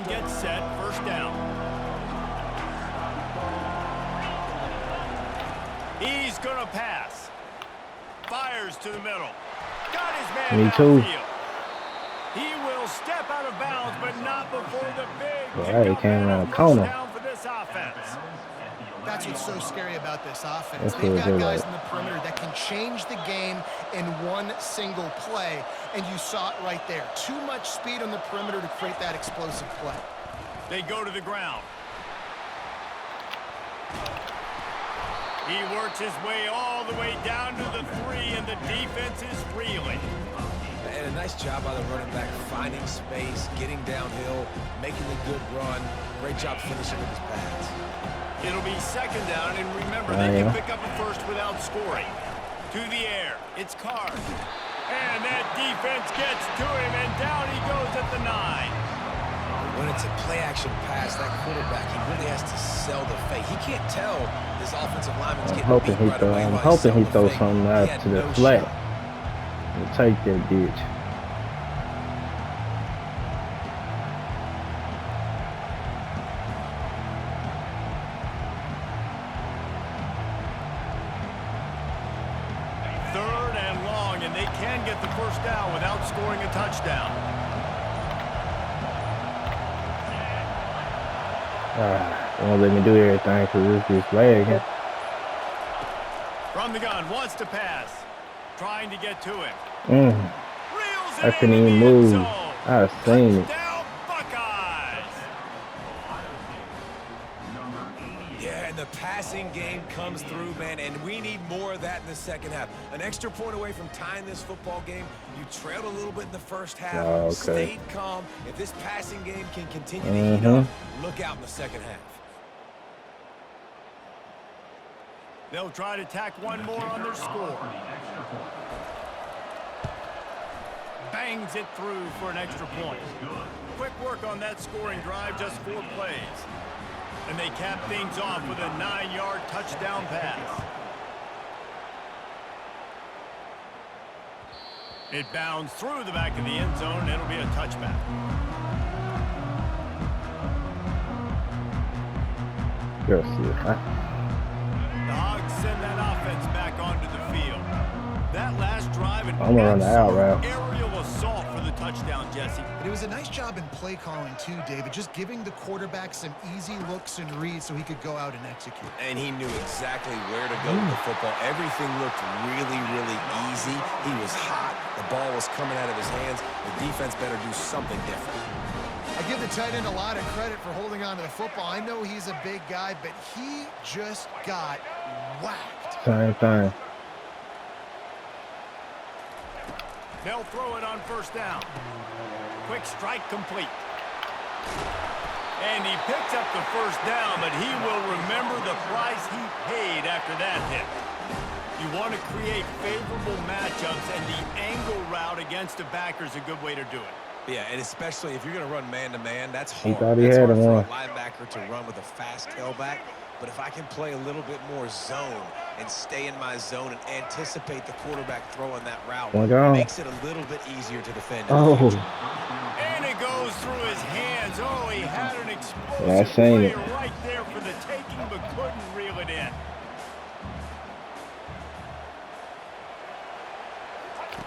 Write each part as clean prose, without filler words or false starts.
and gets set. First down. He's going to pass. Fires to the middle. Got his man downfield. He will step out of bounds, but not before the big He came around the corner. Down for this offense. That's what's so scary about this offense. They've got guys in the perimeter that can change the game in one single play, and you saw it right there. Too much speed on the perimeter to create that explosive play. They go to the ground. He works his way all the way down to the 3, and the defense is reeling. And a nice job by the running back, finding space, getting downhill, making a good run. Great job finishing with his pads. It'll be second down, and remember, they can pick up a first without scoring. To the air, it's Carr. And that defense gets to him, and down he goes at the 9. When it's a play-action pass, that quarterback, he really has to sell the fake. He can't tell his offensive lineman's getting beat right away. I'm hoping he throws something out to the flat and take that bitch. Third and long, and they can get the first down without scoring a touchdown. Won't let me do everything because this is lag. From the gun, wants to pass. Trying to get to him. I couldn't even move. I seen it. Yeah, and the passing game comes through, man, and we need more of that in the second half. An extra point away from tying this football game. You trailed a little bit in the first half, stayed calm. If this passing game can continue to heat up, look out in the second half. They'll try to tack one more on their score. Bangs it through for an extra point. Quick work on that scoring drive, just 4 plays. And they cap things off with a 9-yard touchdown pass. It bounds through the back of the end zone, and it'll be a touchback. The Hogs send that offense back onto the field. That last drive, and I'm gonna run the out route. Aerial assault for the touchdown, Jesse. But it was a nice job in play calling too, David, just giving the quarterback some easy looks and reads so he could go out and execute. And he knew exactly where to go with the football. Everything looked really, really easy. He was hot. The ball was coming out of his hands. The defense better do something different. I give the tight end a lot of credit for holding on to the football. I know he's a big guy, but he just got whacked. Same thing. They'll throw it on first down. Quick strike complete. And he picks up the first down, but he will remember the price he paid after that hit. You want to create favorable matchups, and the angle route against a backer is a good way to do it. Yeah, and especially if you're going to run man-to-man, that's He hard. thought he That's had hard him for a on. linebacker to run with a fast tailback. But if I can play a little bit more zone and stay in my zone and anticipate the quarterback throwing that route, it makes it a little bit easier to defend. And it goes through his hands. Oh, he had an explosive play right there for the taking, but couldn't reel it in.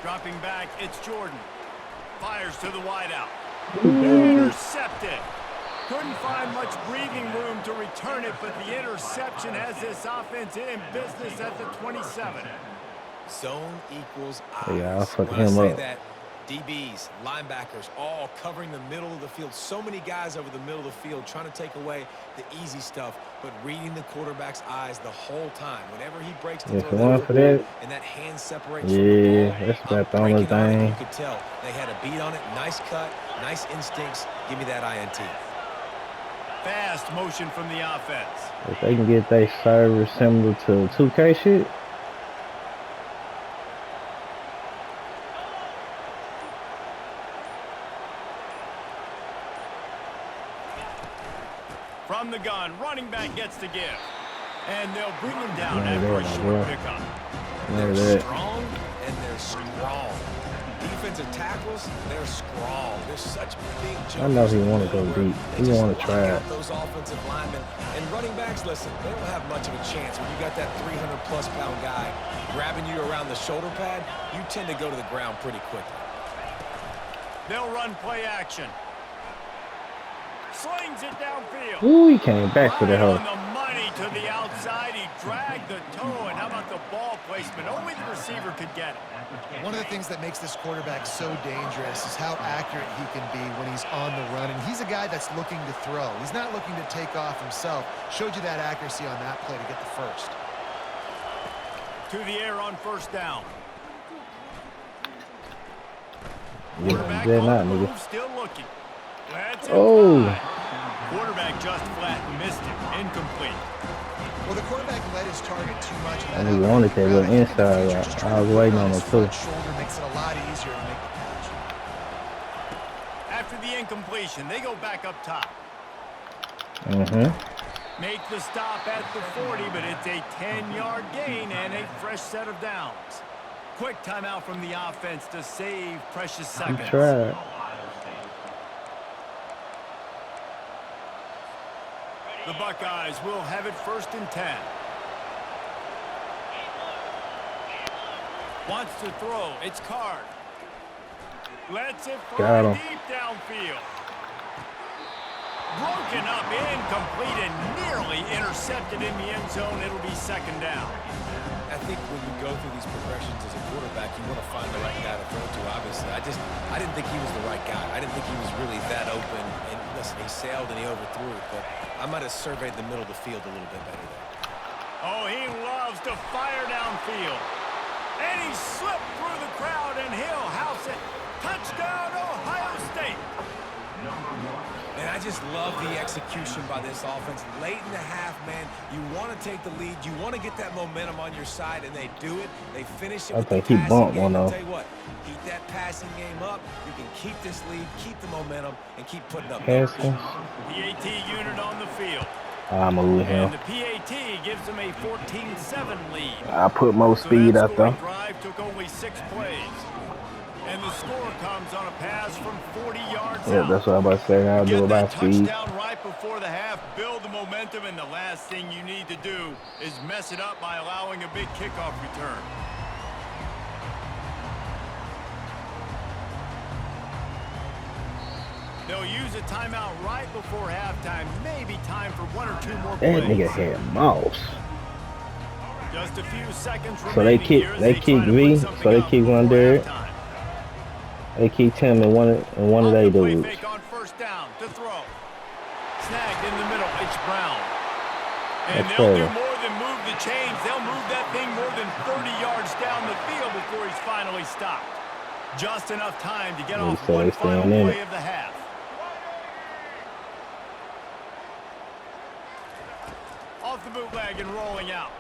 Dropping back, it's Jordan. Fires to the wideout. Intercepted. Couldn't find much breathing room to return it, but the interception has this offense in business at the 27. Zone equals eyes. Yeah, I'll fuck when I him say up. that, DBs, linebackers, all covering the middle of the field. So many guys over the middle of the field trying to take away the easy stuff, but reading the quarterback's eyes the whole time. Whenever he breaks to throw that football, and that hand separates from the ball, that's about the only thing. You could tell they had a beat on it. Nice cut, nice instincts. Give me that INT. Fast motion from the offense. If they can get their server similar to 2K shit. From the gun, running back gets the give. And they'll bring him down after a short pickup. They're strong, and they're strong. Defense defensive tackles, they're scrawled. They're such big jumpers. I know he want to go deep. He want to try it. Those offensive linemen and running backs, listen, they don't have much of a chance. When you got that 300-plus pound guy grabbing you around the shoulder pad, you tend to go to the ground pretty quickly. They'll run play action. Slings it downfield. Ooh, he came back for the Right help. on the money to the outside. He dragged the toe, and how about the ball placement? Only the receiver could get it. One of the things that makes this quarterback so dangerous is how accurate he can be when he's on the run. And he's a guy that's looking to throw. He's not looking to take off himself. Showed you that accuracy on that play to get the first. To the air on first down. Yeah, Quarterback they're on not, the move, nigga. still looking. That's Oh. Quarterback just flat missed it. Incomplete. Well, the quarterback led his target too much. And he wanted that little inside route. I was waiting on him too. Shoulder makes it a lot easier to make the catch. After the incompletion, they go back up top. Make the stop at the 40, but it's a 10-yard gain and a fresh set of downs. Quick timeout from the offense to save precious He seconds. tried. The Buckeyes will have it 1st and 10. Wants to throw. It's Card. Lets it fly Got him. deep downfield. Broken up, incomplete, and nearly intercepted in the end zone. It'll be 2nd down. I think when you go through these progressions as a quarterback, you want to find the right guy to throw to, obviously. I didn't think he was the right guy. I didn't think he was really that open. And listen, he sailed and he overthrew it, but I might have surveyed the middle of the field a little bit better there. Oh, he loves to fire downfield. And he slipped through the crowd, and he'll house it. Touchdown, Ohio State. And I just love the execution by this offense. Late in the half, man, you want to take the lead. You want to get that momentum on your side, and they do it. They finish it with the Okay, he passing bumped game. one I'll though. tell you what, keep that passing game up. You can keep this lead, keep the momentum, and keep putting up. Haskins. PAT unit on the field. I'm moving And him. the PAT gives them a 14-7 lead. I put more speed So that out there. scoring drive took only 6 plays. And the score comes on a pass from 40 yards Yeah, out. that's what I'm about to say. I'll do Get about that speed. touchdown right before the half, build the momentum, and the last thing you need to do is mess it up by allowing a big kickoff return. They'll use a timeout right before halftime. Maybe time for 1 or 2 more That plays. nigga had mouse. Just a few seconds So they remaining kick- here as they try kick to V, put so something they up kick one before there. halftime. They kicked him in one of On they the play dudes. fake on first down to throw. Snagged in the middle. It's Brown. And That's they'll do fair. more than move the chains. They'll move that thing more than 30 yards down the field before he's finally stopped. Just enough time to get Yeah, off so one they final staying in play it. of the half. Off the bootleg and rolling out.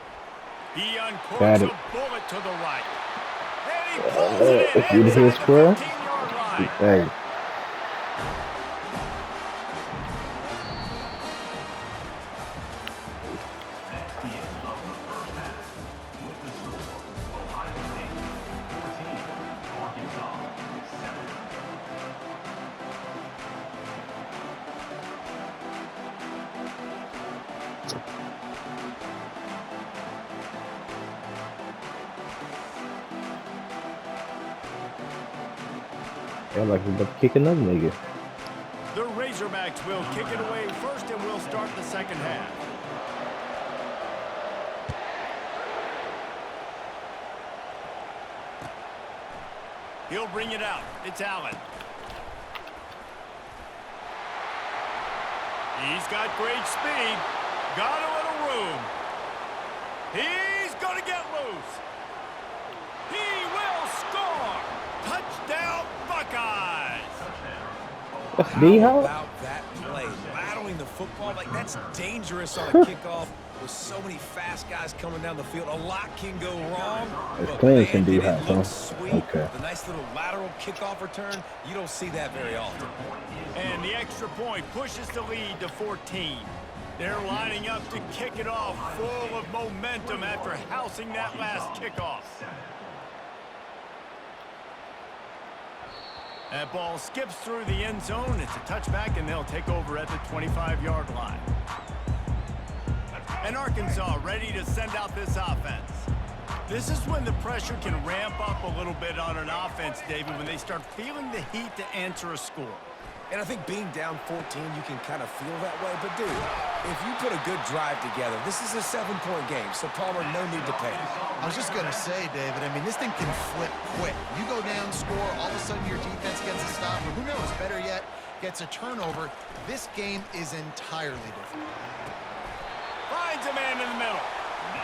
He Got uncorks it. a bullet to the right. And he pulls it If in you inside hit the square, 15-yard line. hey, they're like he's about to kick another nigga. The Razorbacks will kick it away first, and we'll start the second half. He'll bring it out. It's Allen. He's got great speed. Got a little room. He's going to get loose. He will score. Touchdown, Buckeyes. That's How D-Hop? about that play? Rattling the football, like that's dangerous on a kickoff with so many fast guys coming down the field. A lot can go wrong, It's but clean man, from did it D-Hop, look huh? sweet. Okay. The nice little lateral kickoff return, you don't see that very often. And the extra point pushes the lead to 14. They're lining up to kick it off full of momentum after housing that last kickoff. That ball skips through the end zone. It's a touchback, and they'll take over at the 25-yard line. And Arkansas ready to send out this offense. This is when the pressure can ramp up a little bit on an offense, David, when they start feeling the heat to answer a score. And I think being down 14, you can kind of feel that way. But, dude, if you put a good drive together, this is a 7-point game. So, Palmer, no need to panic. I was just going to say, David, I mean, this thing can flip quick. You go down, score, all of a sudden your defense gets a stop, or who knows, better yet, gets a turnover. This game is entirely different. Finds a man in the middle.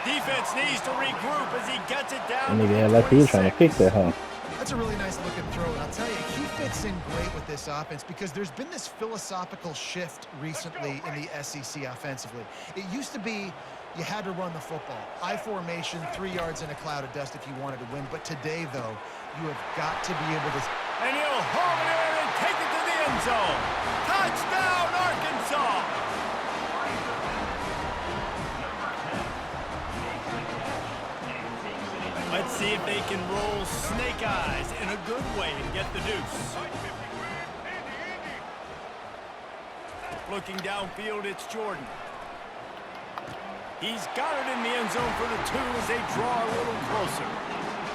Defense needs to regroup as he gets it down. Nigga had like he was trying to kick that, huh? That's a really nice looking throw, and I'll tell you, he fits in great with this offense because there's been this philosophical shift recently in the SEC offensively. It used to be you had to run the football. I formation, 3 yards in a cloud of dust if you wanted to win. But today, though, you have got to be able to... And he'll hold it in and take it to the end zone. Touchdown, Arkansas! Let's see if they can roll snake eyes in a good way and get the deuce. Looking downfield, it's Jordan. He's got it in the end zone for the 2 as they draw a little closer.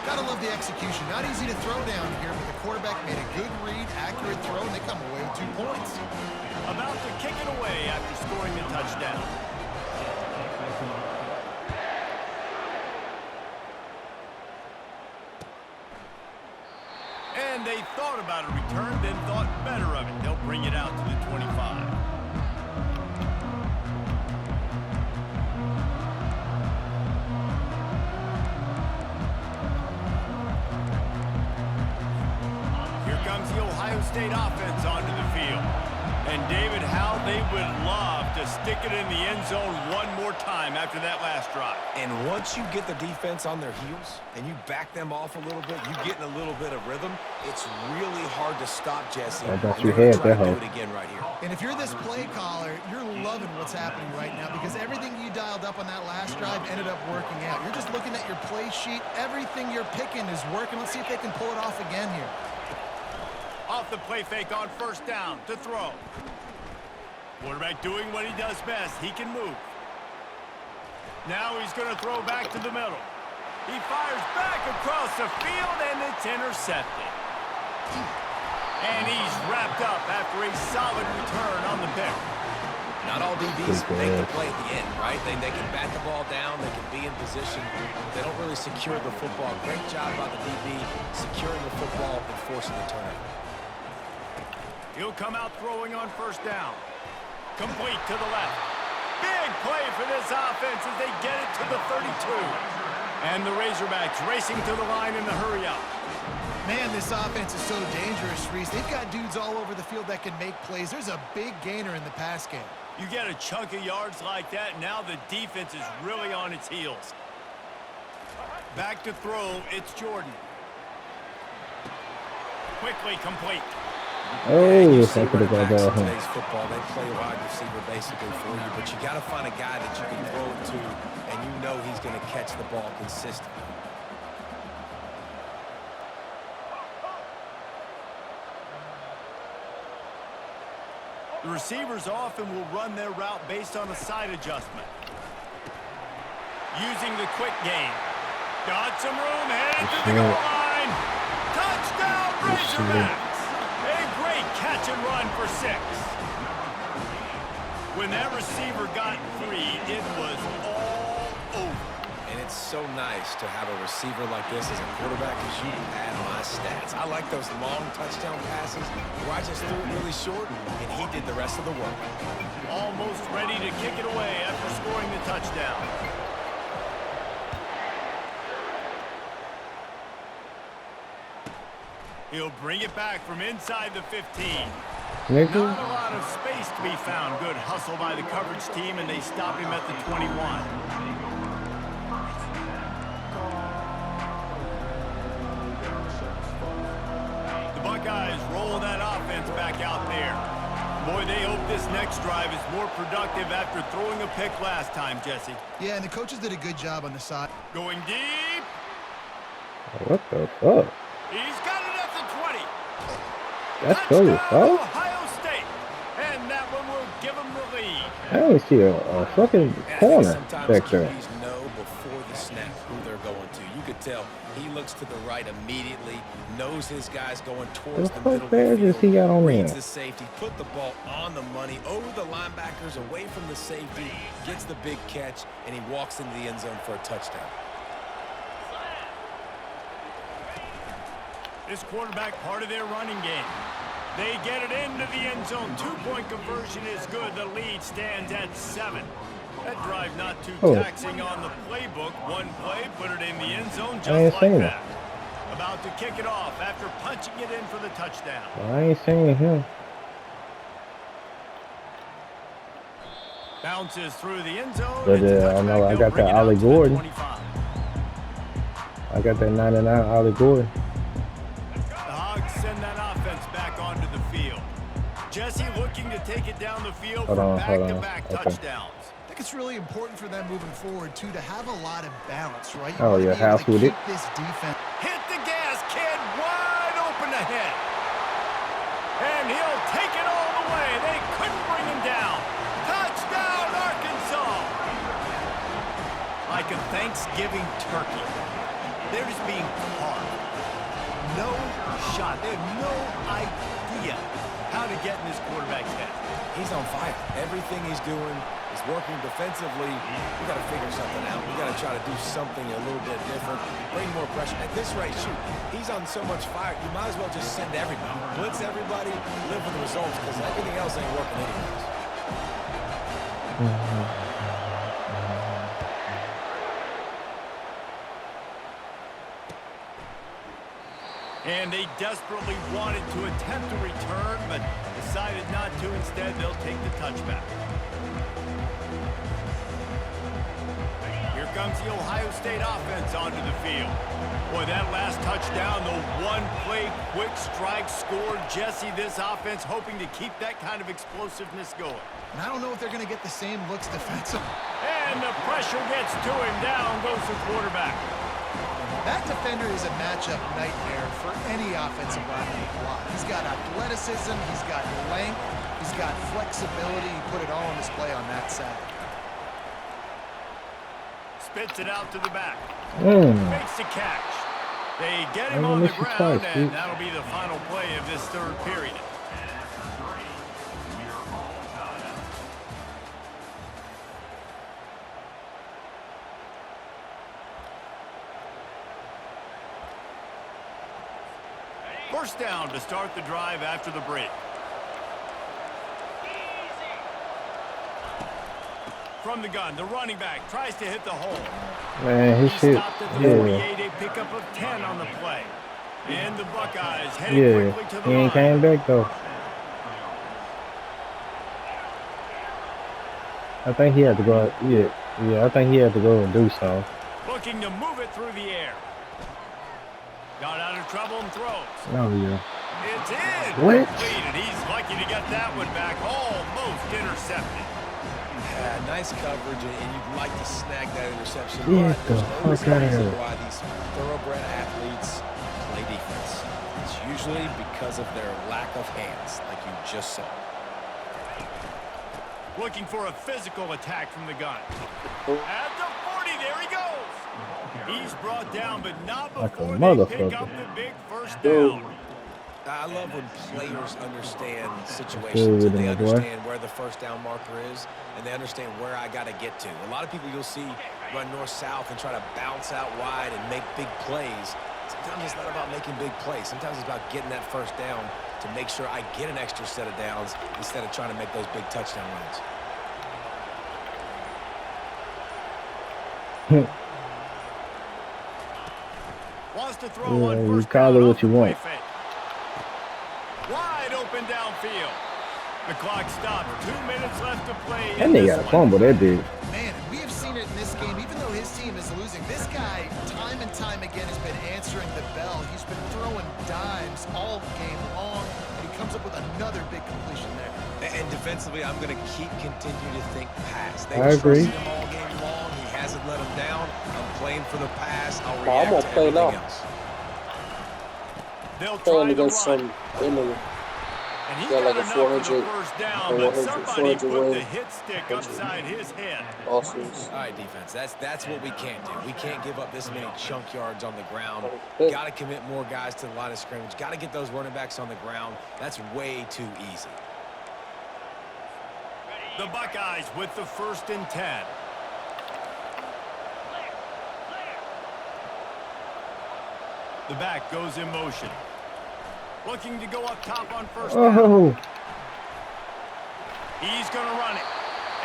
Gotta love the execution. Not easy to throw down here, but the quarterback made a good read, accurate throw, and they come away with 2 points. About to kick it away after scoring the touchdown. And they thought about a return, then thought better of it. They'll bring it out to the 25. Here comes the Ohio State offense onto the field. And David, how they would love to stick it in the end zone one more time after that last drive. And once you get the defense on their heels and you back them off a little bit, you get in a little bit of rhythm, it's really hard to stop, Jesse. I thought you had that, do it again right here. And if you're this play caller, you're loving what's happening right now because everything you dialed up on that last drive ended up working out. You're just looking at your play sheet. Everything you're picking is working. Let's see if they can pull it off again here. Off the play fake on first down to throw. Quarterback doing what he does best. He can move. Now he's going to throw back to the middle. He fires back across the field, and it's intercepted. And he's wrapped up after a solid return on the pick. Not all DBs make the play at the end, right? They can bat the ball down, they can be in position, but they don't really secure the football. Great job by the DB securing the football and forcing the turnover. He'll come out throwing on first down. Complete to the left. Big play for this offense as they get it to the 32. And the Razorbacks racing to the line in the hurry up. Man, this offense is so dangerous, Reese. They've got dudes all over the field that can make plays. There's a big gainer in the pass game. You get a chunk of yards like that, now the defense is really on its heels. Back to throw, it's Jordan. Quickly complete. Oh, I could have got that. Today's football, they play wide receiver basically for you, but you got to find a guy that you can throw it to, and you know he's going to catch the ball consistently. The receivers often will run their route based on a side adjustment. Using the quick game. Got some room, headed to the goal line. Touchdown, Razorbacks! A great catch and run for 6. When that receiver got free, it was all over. And it's so nice to have a receiver like this as a quarterback because you pad my stats. I like those long touchdown passes where I just threw it really short and he did the rest of the work. Almost ready to kick it away after scoring the touchdown. He'll bring it back from inside the 15. Not a lot of space to be found. Good hustle by the coverage team, and they stop him at the 21. The Buckeyes roll that offense back out there. Boy, they hope this next drive is more productive after throwing a pick last time, Jesse. Yeah, and the coaches did a good job on the side. Going deep. What the fuck? He's got it at the 20. That's cool. Touchdown, Oh, Ohio State. And that one will give them the lead. I didn't see a fucking And I think corner sometimes back there. QBs know before the snap who they're going to. You could tell he looks to the right immediately, knows his guy's going towards the What middle of bears the does he field, got on reads there? the safety, put the ball on the money, over the linebackers, away from the safety, gets the big catch, and he walks into the end zone for a touchdown. This quarterback part of their running game. They get it into the end zone. 2-point conversion is good. The lead stands at 7. That drive not too taxing on the playbook. One play, put it in the end zone just like that. About to kick it off after punching it in for the touchdown. I ain't saying him. Bounces through the end zone. But I know I got that Ollie Gordon. I got that 99 Ollie Gordon. The Hogs send that offense back onto the field. Jesse looking to take it down the field for back-to-back touchdowns. I think it's really important for them moving forward, too, to have a lot of balance, right? Oh, yeah, house with it. This defense. Hit the gas, kid. Wide open ahead. And he'll take it all the way. They couldn't bring him down. Touchdown, Arkansas. Like a Thanksgiving turkey. They're just being carved. No shot. They have no idea how to get in this quarterback's head. He's on fire. Everything he's doing is working defensively. We got to figure something out. We got to try to do something a little bit different. Bring more pressure. At this rate, shoot, he's on so much fire. You might as well just send everybody. Blitz everybody, live with the results, because everything else ain't working anyways. And they desperately wanted to attempt a return, but decided not to. Instead, they'll take the touchback. Here comes the Ohio State offense onto the field. Boy, that last touchdown, the one-play quick strike scored. Jesse, this offense hoping to keep that kind of explosiveness going. And I don't know if they're going to get the same looks defensively. And the pressure gets to him. Down goes the quarterback. That defender is a matchup nightmare for any offensive lineman to block. He's got athleticism, he's got length, he's got flexibility. He put it all on display on that side. Spits it out to the back. Makes the catch. They get him on the ground, and that'll be the final play of this third period. First down to start the drive after the break. From the gun, the running back tries to hit the hole. Man, he stopped at the 48, a pickup of 10 on the play. And the Buckeyes heading quickly to the he ain't came back though. I think he had to go. Yeah, I think he had to go and do something. Looking to move it through the air. Got out of trouble and throws. Oh yeah. It's in. What? Completed. He's lucky to get that one back. Almost intercepted. Yeah, nice coverage, and you'd like to snag that interception. Get but the there's fuck no out of reason here. why these thoroughbred athletes play defense. It's usually because of their lack of hands, like you just saw. Looking for a physical attack from the gun. At the 40, there he goes. He's brought down, but not before they pick up the big first down. I love when players understand situations and they understand where the first down marker is and they understand where I got to get to. A lot of people you'll see run north-south and try to bounce out wide and make big plays. Sometimes it's not about making big plays. Sometimes it's about getting that first down to make sure I get an extra set of downs instead of trying to make those big touchdown runs. Wants to throw one first you call it what you want. Wide open downfield. The clock stopped. 2 minutes left to play. That nigga got a fumble, that dude. Man, we have seen it in this game. Even though his team is losing, this guy, time and time again, has been answering the bell. He's been throwing dimes all game long, and he comes up with another big completion there. And defensively, I'm going to continue to think pass. I agree. Him all game long. He hasn't let him down. I'm playing for the pass. I'll react to everything else. They'll try to against some enemy. And he got got like a enough for the 400 first down, or but 100, somebody 400 put the win. hit stick upside his head. Losses. All right, defense, that's what we can't do. We can't give up this many chunk yards on the ground. Okay. Got to commit more guys to the line of scrimmage. Got to get those running backs on the ground. That's way too easy. The Buckeyes with the 1st and 10. The back goes in motion. Looking to go up top on 1st down. Oh, He's going to run it.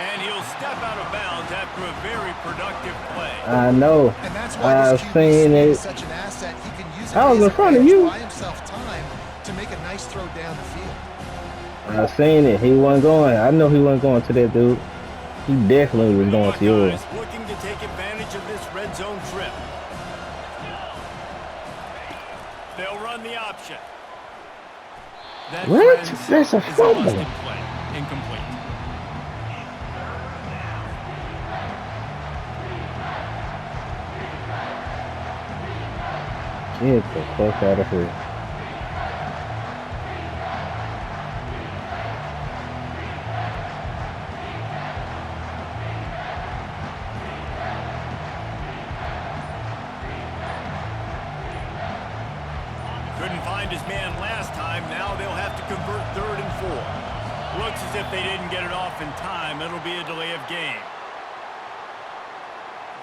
And he'll step out of bounds after a very productive play. I know. And that's why I've this QB seen speed it. is such an asset. He can use it I was as in front of advantage, you. buy himself time to make a nice throw down the field. I seen it. He wasn't going. I know he wasn't going to that dude. He definitely was going to yours. Buckeyes looking to take advantage of this red zone trip. They'll run the option. That What? red zone That's a is fumble. busted play. Incomplete. Get the fuck out of here. Couldn't find his man last time. Now they'll have to convert 3rd and 4. Looks as if they didn't get it off in time. It'll be a delay of game.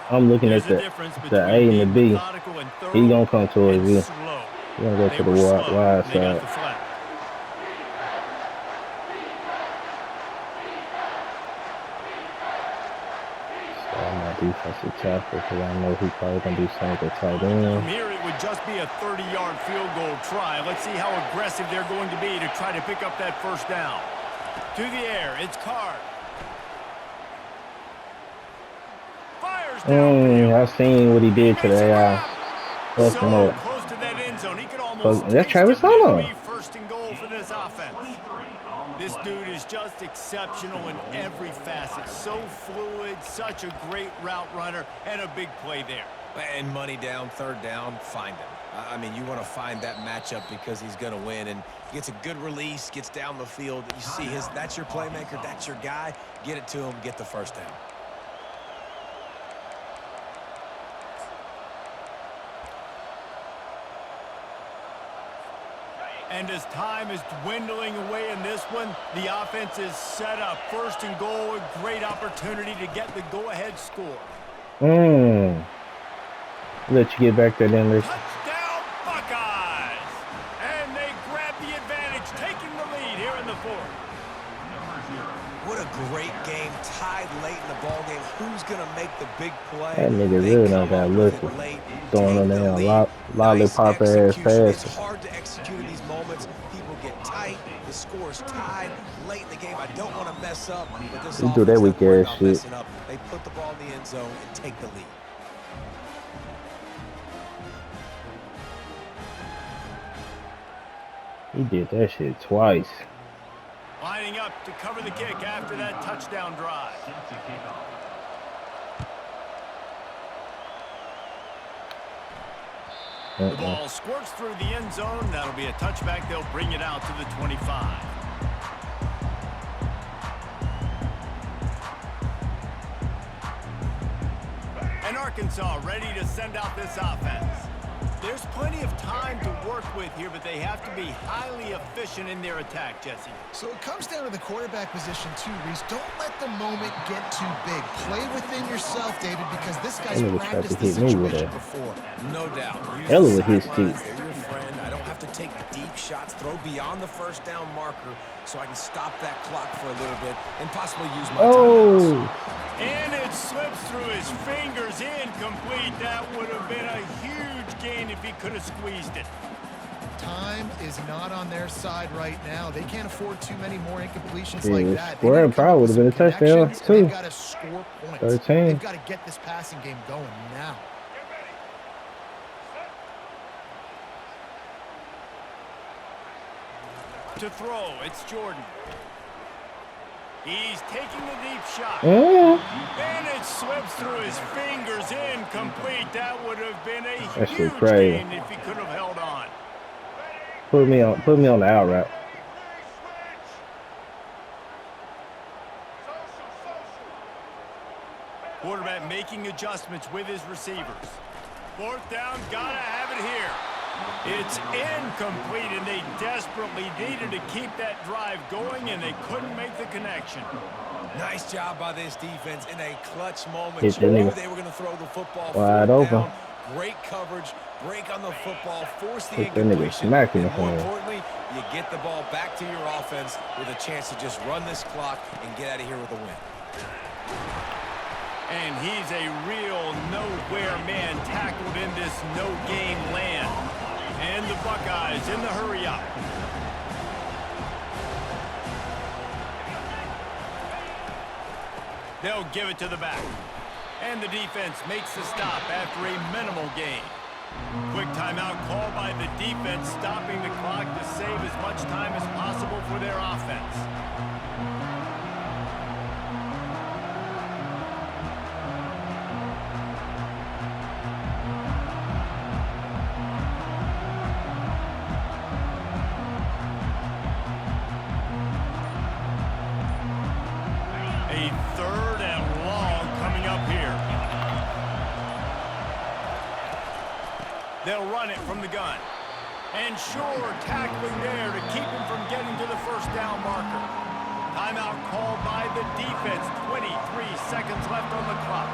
I'm looking There's at a difference the between A and the being B. methodical and thorough He gonna come towards and you. slow. He gonna go They to the were wide slow. They got side. the flag. Start my defensive tackle because I know he probably gonna do something tight From end. here, it would just be a 30-yard field goal try. Let's see how aggressive they're going to be to try to pick up that 1st down. To the air, it's Card. Fires downfield. I seen what he did to the AI. Fuck him So up. close to that end zone, he could almost That's taste Travis it. It'll Hunter. be 1st and goal for this offense. This dude is just exceptional in every facet. So fluid, such a great route runner, and a big play there. And money down, 3rd down, find him. I mean, you want to find that matchup because he's going to win. And gets a good release, gets down the field. You see that's your playmaker, that's your guy. Get it to him, get the 1st down. And as time is dwindling away in this one, the offense is set up. 1st and goal, a great opportunity to get the go-ahead score. Let you get back there then, listen. Touchdown, Buckeyes! And they grab the advantage, taking the lead here in the 4th. What a great game, tied late in the ball game. Who's going to make the big play? That nigga They really come don't got up with it looking. late, Throwing on take the there lead. lollipop Nice ass execution. It's passes. hard to execute in these moments. People get tight. The score's tied late in the game. I don't want to mess up, but this You offense do that doesn't weak worry ass about shit. messing up. They put the ball in the end zone and take the lead. He did that shit twice. Lining up to cover the kick after that touchdown drive. The ball squirts through the end zone. That'll be a touchback. They'll bring it out to the 25. And Arkansas ready to send out this offense. There's plenty of time to work with here, but they have to be highly efficient in their attack, Jesse. So it comes down to the quarterback position too, Reese. Don't let the moment get too big. Play within yourself, David, because this guy's That nigga tried practiced to this hit me with situation that. before. No doubt. Use Hell the with his sidelines. teeth. They're your friend. I don't have to take deep shots, throw beyond the 1st down marker so I can stop that clock for a little bit and possibly use my timeouts. And it slips through his fingers, incomplete. That would have been a huge gain if he could have squeezed it. Time is not on their side right now. They can't afford too many more incompletions Yeah, like that. square They probably need to come would've been a up with some touchdown, connections, and too. They've got to score points. 13. They've got to get this passing game going now. To throw, it's Jordan. He's taking a deep shot. And it slips through his fingers, incomplete. That would have been a That shit huge crazy. gain if he could have held on. Put me on the out route. adjustments with his receivers. Fourth down, gotta have it here. It's incomplete, and they desperately needed to keep that drive going, and they couldn't make the connection. Nice job by this defense in a clutch moment. Hit You knew nigga they were going to throw the football wide fourth open. down. Great coverage, break on the football, force the Hit that nigga incompletion, smack in and the more hand. importantly, you get the ball back to your offense with a chance to just run this clock and get out of here with a win. And he's a real nowhere man tackled in this no-game land. And the Buckeyes in the hurry-up. They'll give it to the back. And the defense makes the stop after a minimal gain. Quick timeout called by the defense, stopping the clock to save as much time as possible for their offense. A third and long coming up here. They'll run it from the gun. And sure, tackling there to keep him from getting to the first down marker. Timeout called by the defense. 23 seconds left on the clock.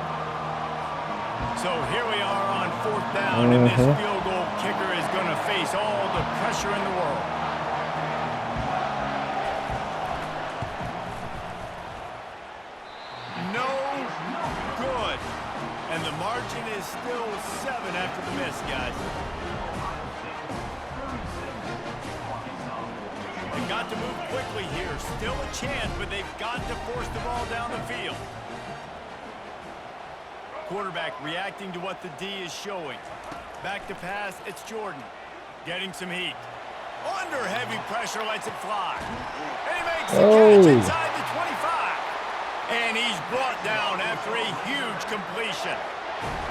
So here we are on fourth down, and this field goal kicker is going to face all the pressure in the world. No good. And the margin is still 7 after the miss, guys. They've got to move quickly here. Still a chance, but they've got to force the ball down the field. Quarterback reacting to what the D is showing. Back to pass, it's Jordan. Getting some heat. Under heavy pressure, lets it fly. And he makes the catch inside the 25. And he's brought down after a huge completion.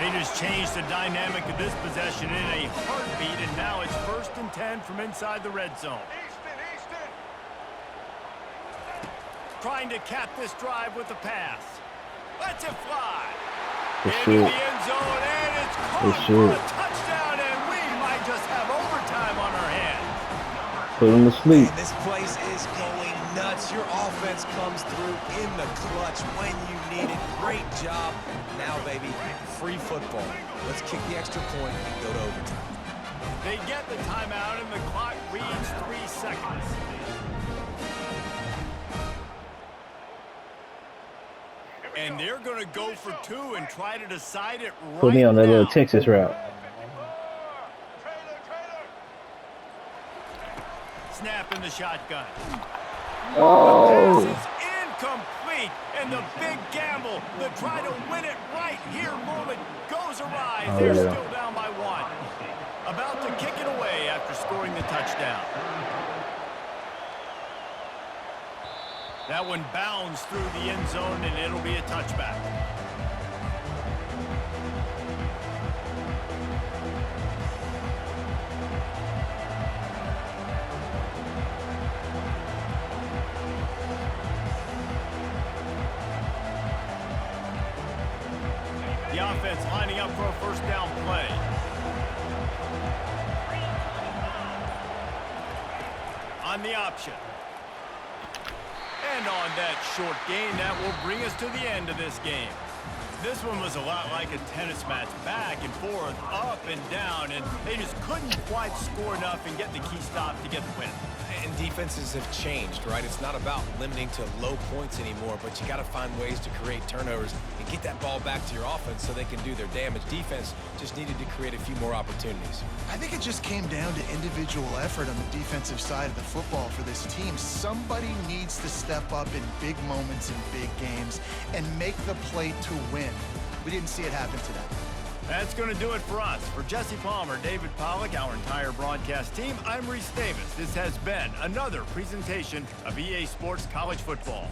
They just changed the dynamic of this possession in a heartbeat, and now it's 1st and 10 from inside the red zone. Trying to cap this drive with the pass. Lets it fly. Into the end zone, and it's caught for a touchdown, and we might just have overtime on our hands. Put him to sleep. Man, this place is going nuts. Your offense comes through in the clutch when you need it. Great job. Now, baby, free football. Let's kick the extra point and go to overtime. They get the timeout, and the clock reads 3 seconds. And they're going to go for 2 and try to decide it right now. Put me on that little Texas route. Snap in the shotgun. Oh. The pass is incomplete, and the big gamble, the try to win it right here moment goes awry. They're still down by 1. About to kick it away after scoring the touchdown. That one bounds through the end zone, and it'll be a touchback. The offense lining up for a first down play. On the option. And on that short gain, that will bring us to the end of this game. This one was a lot like a tennis match, back and forth, up and down, and they just couldn't quite score enough and get the key stop to get the win. And defenses have changed, right? It's not about limiting to low points anymore, but you got to find ways to create turnovers and get that ball back to your offense so they can do their damage. Defense just needed to create a few more opportunities. I think it just came down to individual effort on the defensive side of the football for this team. Somebody needs to step up in big moments in big games and make the play to win. We didn't see it happen today. That's going to do it for us. For Jesse Palmer, David Pollack, our entire broadcast team, I'm Reese Davis. This has been another presentation of EA Sports College Football.